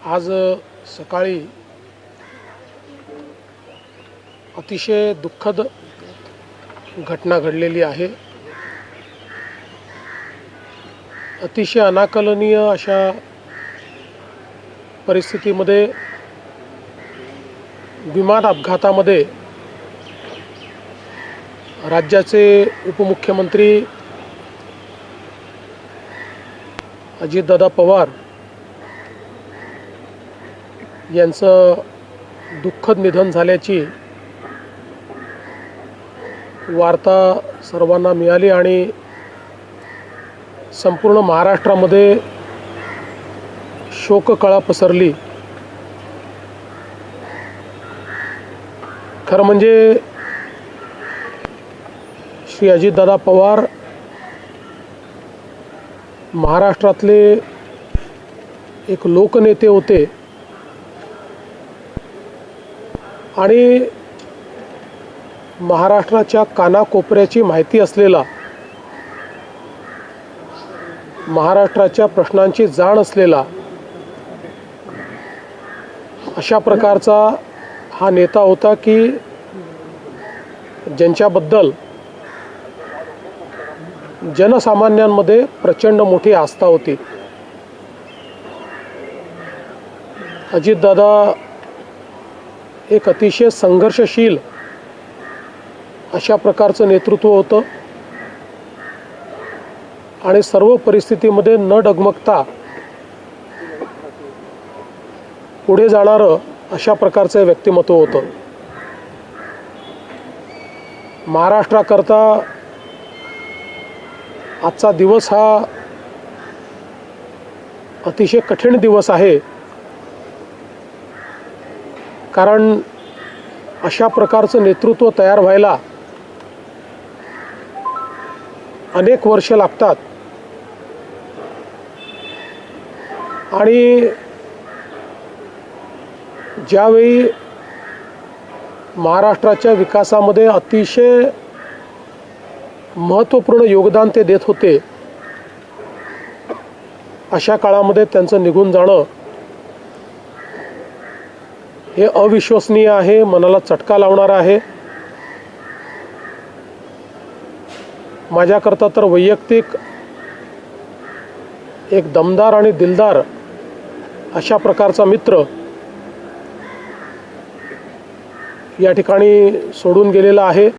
आज सकाळी अतिशय दुःखद घटना घडलेली आहे। अतिशय अनाकलनीय अशा परिस्थितीमध्ये विमान अपघातामध्ये राज्याचे उपमुख्यमंत्री अजितदादा पवार यांचं दुःखद निधन झाल्याची वार्ता सर्वांना मिळाली आणि संपूर्ण महाराष्ट्रामध्ये शोककळा पसरली। खरं म्हणजे श्री अजितदादा पवार महाराष्ट्रातले एक लोकनेते होते आणि महाराष्ट्राच्या कानाकोपऱ्याची माहिती असलेला, महाराष्ट्राच्या प्रश्नांची जाण असलेला अशा प्रकारचा हा नेता होता की ज्यांच्याबद्दल जनसामान्यांमध्ये प्रचंड मोठी आस्था होती। अजितदादा एक अतिशय संघर्षशील अशा प्रकारचं नेतृत्व होतं आणि सर्व परिस्थितीमध्ये न डगमगता पुढे जाणारं अशा प्रकारचं व्यक्तिमत्व होतं। महाराष्ट्राकरता आजचा दिवस हा अतिशय कठीण दिवस आहे, कारण अशा प्रकारचं नेतृत्व तयार व्हायला अनेक वर्ष लागतात आणि ज्यावेळी महाराष्ट्राच्या विकासामध्ये अतिशय महत्त्वपूर्ण योगदान ते देत होते, अशा काळामध्ये त्यांचं निघून जाणं हे अविश्वसनीय आहे, मनाला चटका लावणारा आहे। माझ्याकरता तर वैयक्तिक एक दमदार आणि दिलदार अशा प्रकारचा मित्र या ठिकाणी सोडून गेलेला आहे।